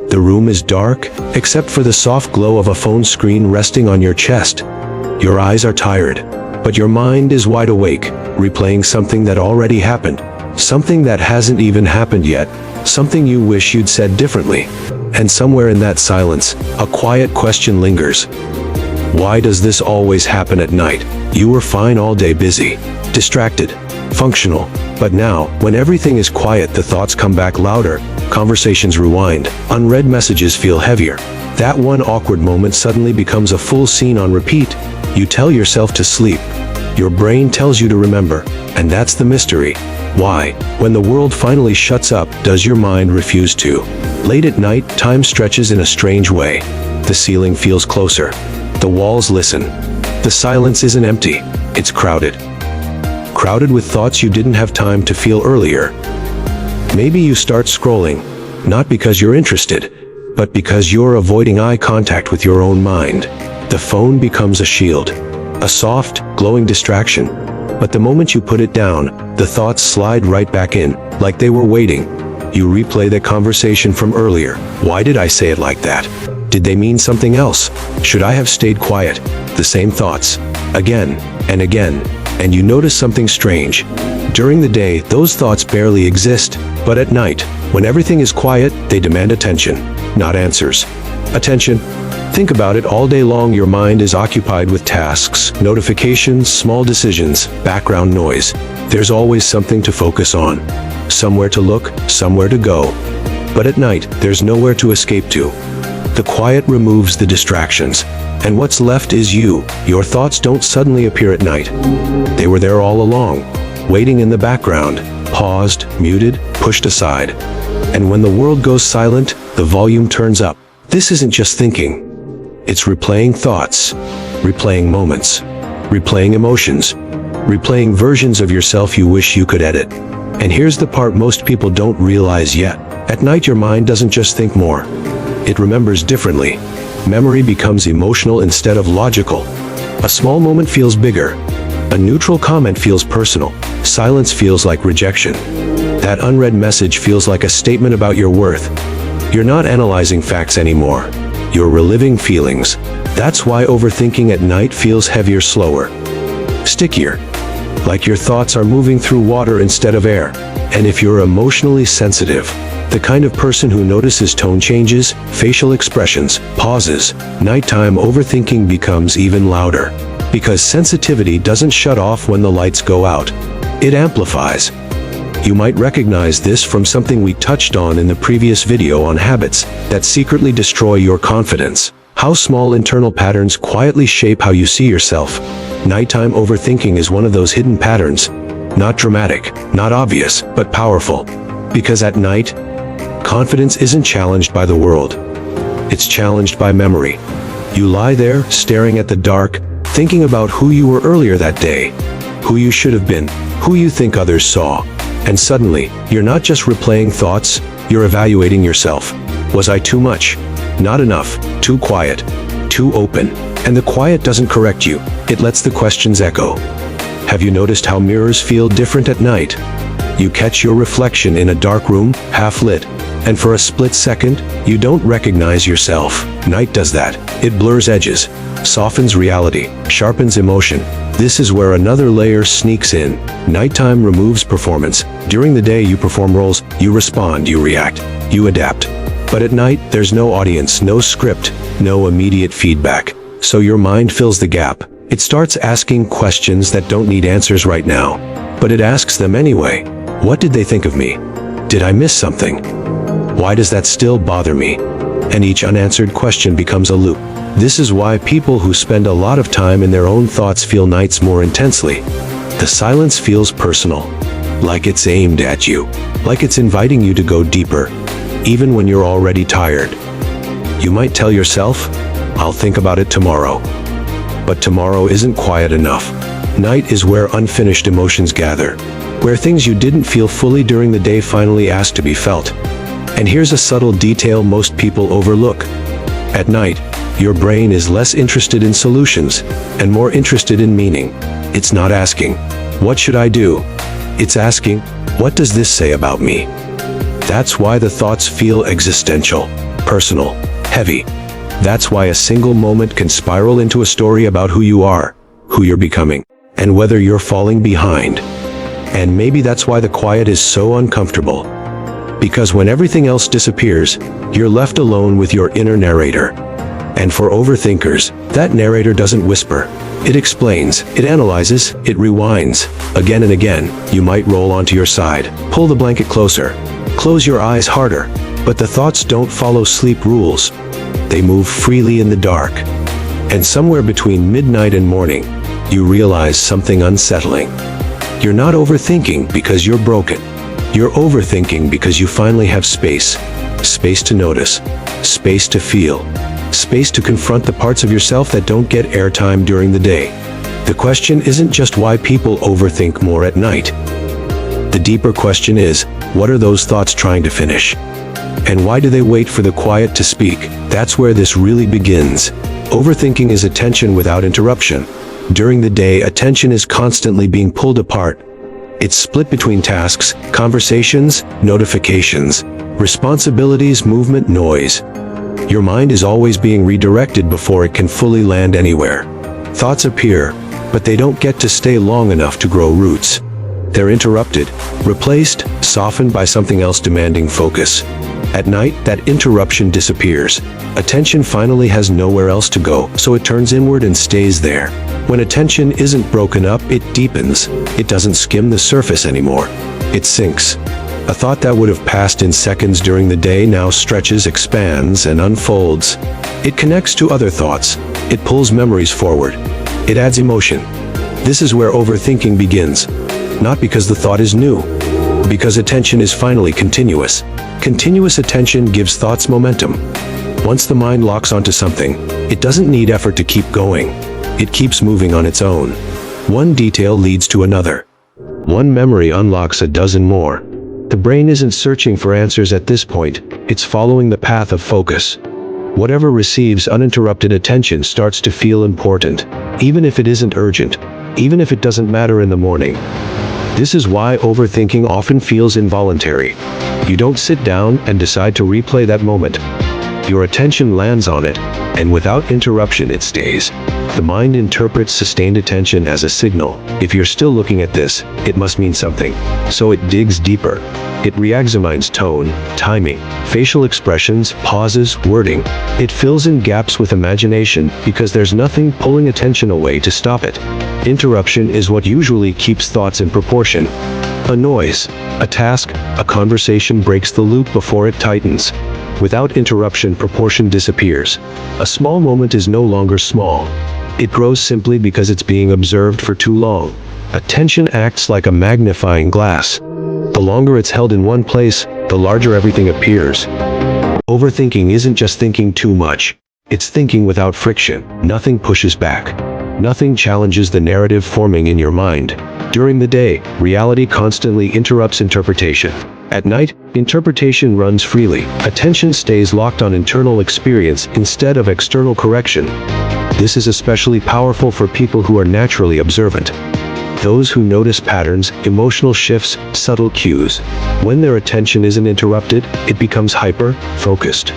The room is dark, except for the soft glow of a phone screen resting on your chest. Your eyes are tired, but your mind is wide awake, replaying something that already happened, something that hasn't even happened yet, something you wish you'd said differently. And somewhere in that silence, a quiet question lingers. Why does this always happen at night? You were fine all day, busy, distracted, functional. But now, when everything is quiet, the thoughts come back louder, conversations rewind, unread messages feel heavier. That one awkward moment suddenly becomes a full scene on repeat. You tell yourself to sleep. Your brain tells you to remember, and that's the mystery. Why, when the world finally shuts up, does your mind refuse to? Late at night, time stretches in a strange way. The ceiling feels closer. The walls listen. The silence isn't empty. It's crowded. Crowded with thoughts you didn't have time to feel earlier. Maybe you start scrolling, not because you're interested, but because you're avoiding eye contact with your own mind. The phone becomes a shield, a soft, glowing distraction. But the moment you put it down, the thoughts slide right back in, like they were waiting. You replay the conversation from earlier. Why did I say it like that? Did they mean something else? Should I have stayed quiet? The same thoughts, again and again. And you notice something strange. During the day, those thoughts barely exist, but at night, when everything is quiet, they demand attention, not answers. Attention. Think about it. All day long, your mind is occupied with tasks, notifications, small decisions, background noise. There's always something to focus on, somewhere to look, somewhere to go. But at night, there's nowhere to escape to. The quiet removes the distractions, and what's left is you. Your thoughts don't suddenly appear at night. They were there all along, waiting in the background, paused, muted, pushed aside. And when the world goes silent, the volume turns up. This isn't just thinking. It's replaying thoughts, replaying moments, replaying emotions, replaying versions of yourself you wish you could edit. And here's the part most people don't realize yet. At night, your mind doesn't just think more. It remembers differently. Memory becomes emotional instead of logical. A small moment feels bigger. A neutral comment feels personal. Silence feels like rejection. That unread message feels like a statement about your worth. You're not analyzing facts anymore. You're reliving feelings. That's why overthinking at night feels heavier, slower, stickier. Like your thoughts are moving through water instead of air. And if you're emotionally sensitive, the kind of person who notices tone changes, facial expressions, pauses, nighttime overthinking becomes even louder. Because sensitivity doesn't shut off when the lights go out. It amplifies. You might recognize this from something we touched on in the previous video on habits that secretly destroy your confidence. How small internal patterns quietly shape how you see yourself. Nighttime overthinking is one of those hidden patterns. Not dramatic, not obvious, but powerful. Because at night, confidence isn't challenged by the world. It's challenged by memory. You lie there, staring at the dark, thinking about who you were earlier that day, who you should have been, who you think others saw. And suddenly, you're not just replaying thoughts, you're evaluating yourself. Was I too much? Not enough? Too quiet? Too open? And the quiet doesn't correct you, it lets the questions echo. Have you noticed how mirrors feel different at night? You catch your reflection in a dark room, half lit, and for a split second, you don't recognize yourself. Night does that. It blurs edges, softens reality, sharpens emotion. This is where another layer sneaks in. Nighttime removes performance. During the day, you perform roles, you respond, you react, you adapt. But at night, there's no audience, no script, no immediate feedback. So your mind fills the gap. It starts asking questions that don't need answers right now. But it asks them anyway. What did they think of me? Did I miss something? Why does that still bother me? And each unanswered question becomes a loop. This is why people who spend a lot of time in their own thoughts feel nights more intensely. The silence feels personal, like it's aimed at you, like it's inviting you to go deeper, even when you're already tired. You might tell yourself, I'll think about it tomorrow. But tomorrow isn't quiet enough. Night is where unfinished emotions gather, where things you didn't feel fully during the day finally ask to be felt. And here's a subtle detail most people overlook. At night, your brain is less interested in solutions and more interested in meaning. It's not asking, what should I do? It's asking, what does this say about me? That's why the thoughts feel existential, personal, heavy. That's why a single moment can spiral into a story about who you are, who you're becoming, and whether you're falling behind. And maybe that's why the quiet is so uncomfortable. Because when everything else disappears, you're left alone with your inner narrator. And for overthinkers, that narrator doesn't whisper. It explains, it analyzes, it rewinds. Again and again, you might roll onto your side, pull the blanket closer, close your eyes harder, but the thoughts don't follow sleep rules. They move freely in the dark. And somewhere between midnight and morning, you realize something unsettling. You're not overthinking because you're broken. You're overthinking because you finally have space. Space to notice. Space to feel. Space to confront the parts of yourself that don't get airtime during the day. The question isn't just why people overthink more at night. The deeper question is, what are those thoughts trying to finish? And why do they wait for the quiet to speak? That's where this really begins. Overthinking is attention without interruption. During the day, attention is constantly being pulled apart. It's split between tasks, conversations, notifications, responsibilities, movement, noise. Your mind is always being redirected before it can fully land anywhere. Thoughts appear, but they don't get to stay long enough to grow roots. They're interrupted, replaced, softened by something else demanding focus. At night, that interruption disappears. Attention finally has nowhere else to go, so it turns inward and stays there. When attention isn't broken up, it deepens. It doesn't skim the surface anymore. It sinks. A thought that would have passed in seconds during the day now stretches, expands, and unfolds. It connects to other thoughts. It pulls memories forward. It adds emotion. This is where overthinking begins. Not because the thought is new, because attention is finally continuous. Continuous attention gives thoughts momentum. Once the mind locks onto something, it doesn't need effort to keep going. It keeps moving on its own. One detail leads to another. One memory unlocks a dozen more. The brain isn't searching for answers at this point, it's following the path of focus. Whatever receives uninterrupted attention starts to feel important, even if it isn't urgent, even if it doesn't matter in the morning. This is why overthinking often feels involuntary. You don't sit down and decide to replay that moment. Your attention lands on it, and without interruption it stays. The mind interprets sustained attention as a signal. If you're still looking at this, it must mean something. So it digs deeper. It re-examines tone, timing, facial expressions, pauses, wording. It fills in gaps with imagination because there's nothing pulling attention away to stop it. Interruption is what usually keeps thoughts in proportion. A noise, a task, a conversation breaks the loop before it tightens. Without interruption, proportion disappears. A small moment is no longer small. It grows simply because it's being observed for too long. Attention acts like a magnifying glass. The longer it's held in one place, the larger everything appears. Overthinking isn't just thinking too much. It's thinking without friction. Nothing pushes back. Nothing challenges the narrative forming in your mind. During the day, reality constantly interrupts interpretation. At night, interpretation runs freely. Attention stays locked on internal experience instead of external correction. This is especially powerful for people who are naturally observant. Those who notice patterns, emotional shifts, subtle cues. When their attention isn't interrupted, it becomes hyper-focused.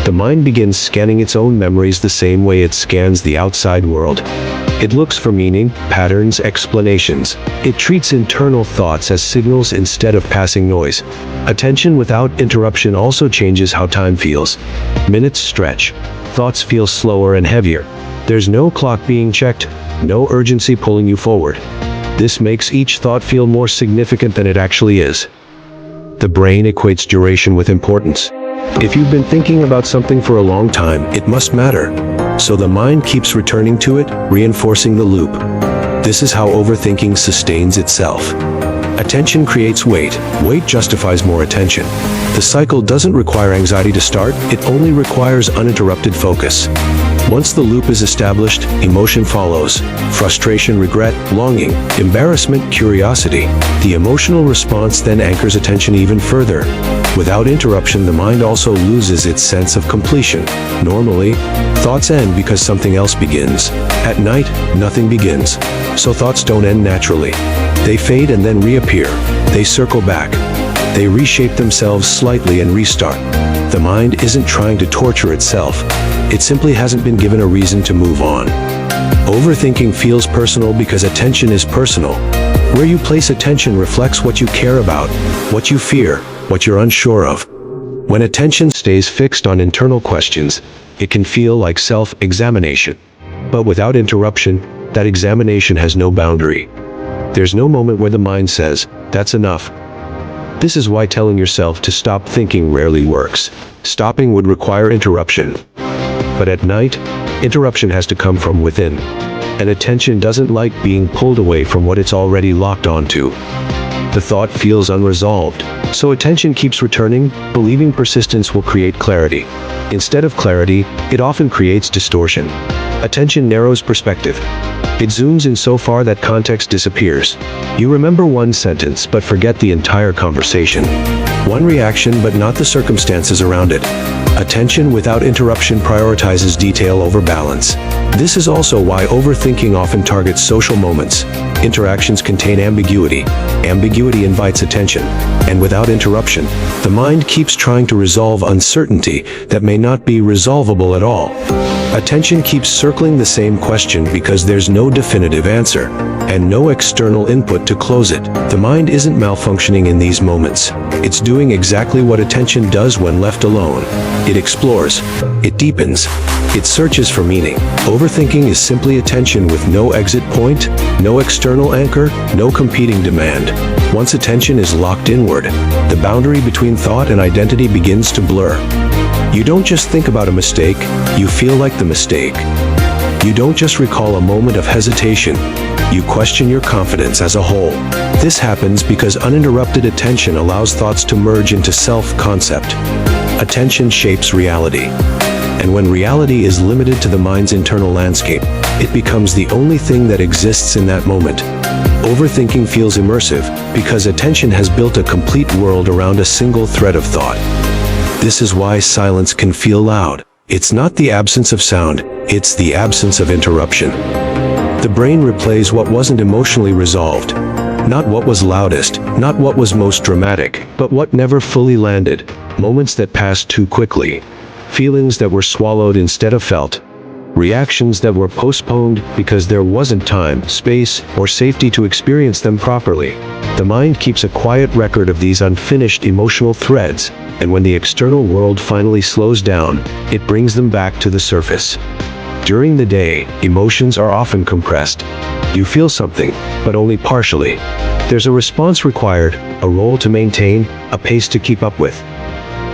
The mind begins scanning its own memories the same way it scans the outside world. It looks for meaning, patterns, explanations. It treats internal thoughts as signals instead of passing noise. Attention without interruption also changes how time feels. Minutes stretch. Thoughts feel slower and heavier. There's no clock being checked, no urgency pulling you forward. This makes each thought feel more significant than it actually is. The brain equates duration with importance. If you've been thinking about something for a long time, it must matter. So the mind keeps returning to it, reinforcing the loop. This is how overthinking sustains itself. Attention creates weight. Weight justifies more attention. The cycle doesn't require anxiety to start, it only requires uninterrupted focus. Once the loop is established, emotion follows. Frustration, regret, longing, embarrassment, curiosity. The emotional response then anchors attention even further. Without interruption, the mind also loses its sense of completion. Normally, thoughts end because something else begins. At night, nothing begins. So thoughts don't end naturally. They fade and then reappear. They circle back. They reshape themselves slightly and restart. The mind isn't trying to torture itself. It simply hasn't been given a reason to move on. Overthinking feels personal because attention is personal. Where you place attention reflects what you care about, what you fear, what you're unsure of. When attention stays fixed on internal questions, it can feel like self-examination. But without interruption, that examination has no boundary. There's no moment where the mind says, "That's enough." This is why telling yourself to stop thinking rarely works. Stopping would require interruption. But at night, interruption has to come from within. And attention doesn't like being pulled away from what it's already locked onto. The thought feels unresolved, so attention keeps returning, believing persistence will create clarity. Instead of clarity, it often creates distortion. Attention narrows perspective. It zooms in so far that context disappears. You remember one sentence but forget the entire conversation. One reaction but not the circumstances around it. Attention without interruption prioritizes detail over balance. This is also why overthinking often targets social moments. Interactions contain ambiguity. Ambiguity invites attention. And without interruption, the mind keeps trying to resolve uncertainty that may not be resolvable at all. Attention keeps circling the same question because there's no definitive answer, and no external input to close it. The mind isn't malfunctioning in these moments. It's doing exactly what attention does when left alone. It explores. It deepens. It searches for meaning. Overthinking is simply attention with no exit point, no external anchor, no competing demand. Once attention is locked inward, the boundary between thought and identity begins to blur. You don't just think about a mistake, you feel like the mistake. You don't just recall a moment of hesitation, you question your confidence as a whole. This happens because uninterrupted attention allows thoughts to merge into self-concept. Attention shapes reality. And when reality is limited to the mind's internal landscape, it becomes the only thing that exists in that moment. Overthinking feels immersive because attention has built a complete world around a single thread of thought. This is why silence can feel loud. It's not the absence of sound, it's the absence of interruption. The brain replays what wasn't emotionally resolved. Not what was loudest, not what was most dramatic, but what never fully landed. Moments that passed too quickly. Feelings that were swallowed instead of felt. Reactions that were postponed because there wasn't time, space, or safety to experience them properly. The mind keeps a quiet record of these unfinished emotional threads, and when the external world finally slows down, it brings them back to the surface. During the day, emotions are often compressed. You feel something, but only partially. There's a response required, a role to maintain, a pace to keep up with.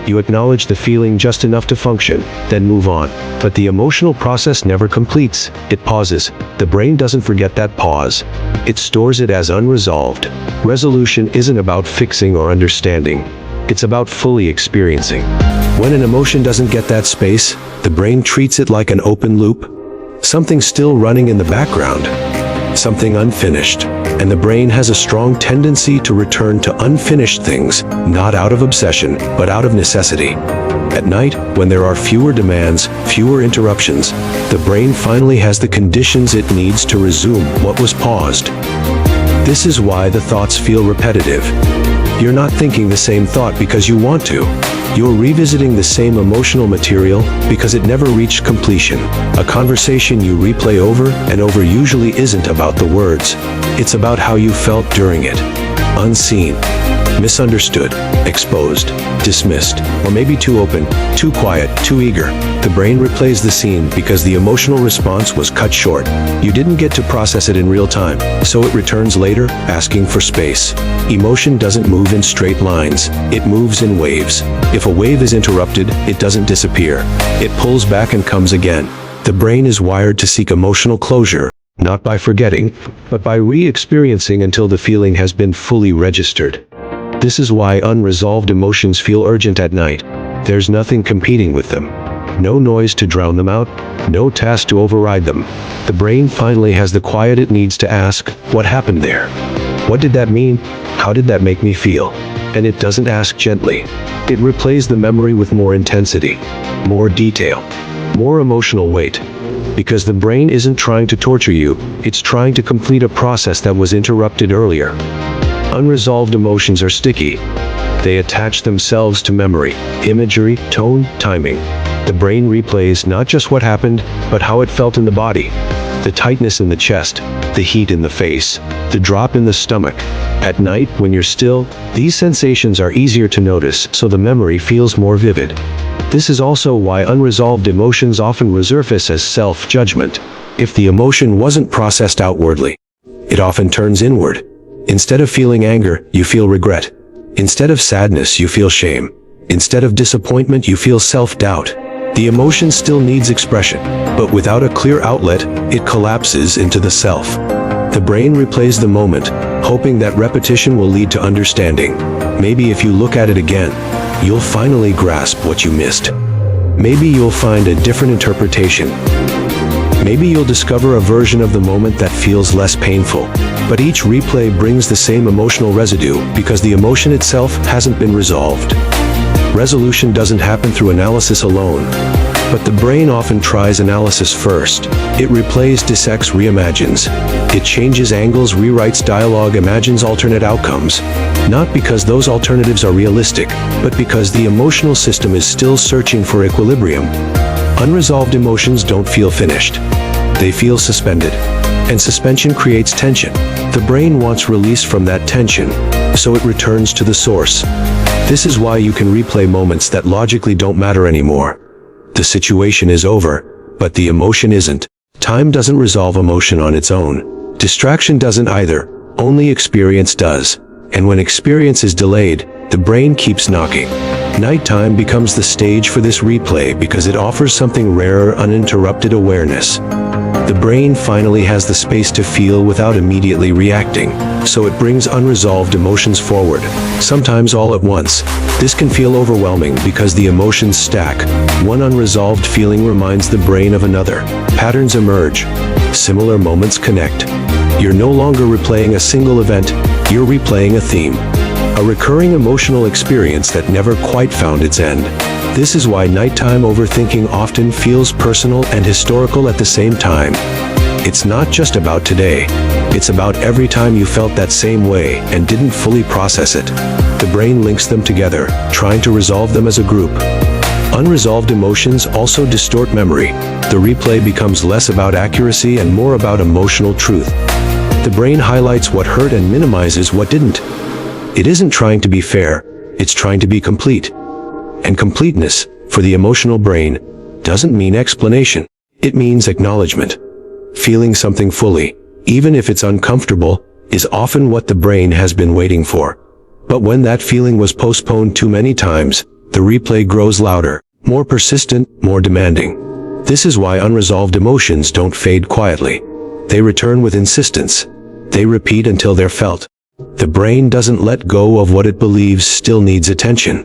You acknowledge the feeling just enough to function, then move on. But the emotional process never completes. It pauses. The brain doesn't forget that pause. It stores it as unresolved. Resolution isn't about fixing or understanding. It's about fully experiencing. When an emotion doesn't get that space, the brain treats it like an open loop. Something still running in the background. Something unfinished. And the brain has a strong tendency to return to unfinished things, not out of obsession, but out of necessity. At night, when there are fewer demands, fewer interruptions, the brain finally has the conditions it needs to resume what was paused. This is why the thoughts feel repetitive. You're not thinking the same thought because you want to. You're revisiting the same emotional material because it never reached completion. A conversation you replay over and over usually isn't about the words. It's about how you felt during it. Unseen, misunderstood, exposed, dismissed, or maybe too open, too quiet, too eager. The brain replays the scene because the emotional response was cut short. You didn't get to process it in real time, so it returns later, asking for space. Emotion doesn't move in straight lines, it moves in waves. If a wave is interrupted, it doesn't disappear. It pulls back and comes again. The brain is wired to seek emotional closure, not by forgetting, but by re-experiencing until the feeling has been fully registered. This is why unresolved emotions feel urgent at night. There's nothing competing with them. No noise to drown them out, no task to override them. The brain finally has the quiet it needs to ask, what happened there? What did that mean? How did that make me feel? And it doesn't ask gently. It replays the memory with more intensity, more detail, more emotional weight. Because the brain isn't trying to torture you, it's trying to complete a process that was interrupted earlier. Unresolved emotions are sticky. They attach themselves to memory, imagery, tone, timing. The brain replays not just what happened, but how it felt in the body. The tightness in the chest, the heat in the face, the drop in the stomach. At night, when you're still, these sensations are easier to notice, so the memory feels more vivid. This is also why unresolved emotions often resurface as self-judgment. If the emotion wasn't processed outwardly, it often turns inward. Instead of feeling anger, you feel regret. Instead of sadness, you feel shame. Instead of disappointment, you feel self-doubt. The emotion still needs expression, but without a clear outlet, it collapses into the self. The brain replays the moment, hoping that repetition will lead to understanding. Maybe if you look at it again, you'll finally grasp what you missed. Maybe you'll find a different interpretation. Maybe you'll discover a version of the moment that feels less painful. But each replay brings the same emotional residue because the emotion itself hasn't been resolved. Resolution doesn't happen through analysis alone, but the brain often tries analysis first. It replays, dissects, reimagines. It changes angles, rewrites dialogue, imagines alternate outcomes. Not because those alternatives are realistic, but because the emotional system is still searching for equilibrium. Unresolved emotions don't feel finished. They feel suspended. And suspension creates tension. The brain wants release from that tension, so it returns to the source. This is why you can replay moments that logically don't matter anymore. The situation is over, but the emotion isn't. Time doesn't resolve emotion on its own. Distraction doesn't either, only experience does. And when experience is delayed, the brain keeps knocking. Nighttime becomes the stage for this replay because it offers something rarer: uninterrupted awareness. The brain finally has the space to feel without immediately reacting, so it brings unresolved emotions forward, sometimes all at once. This can feel overwhelming because the emotions stack. One unresolved feeling reminds the brain of another. Patterns emerge. Similar moments connect. You're no longer replaying a single event, you're replaying a theme. A recurring emotional experience that never quite found its end. This is why nighttime overthinking often feels personal and historical at the same time. It's not just about today. It's about every time you felt that same way and didn't fully process it. The brain links them together, trying to resolve them as a group. Unresolved emotions also distort memory. The replay becomes less about accuracy and more about emotional truth. The brain highlights what hurt and minimizes what didn't. It isn't trying to be fair, it's trying to be complete. And completeness, for the emotional brain, doesn't mean explanation. It means acknowledgement. Feeling something fully, even if it's uncomfortable, is often what the brain has been waiting for. But when that feeling was postponed too many times, the replay grows louder, more persistent, more demanding. This is why unresolved emotions don't fade quietly. They return with insistence. They repeat until they're felt. The brain doesn't let go of what it believes still needs attention.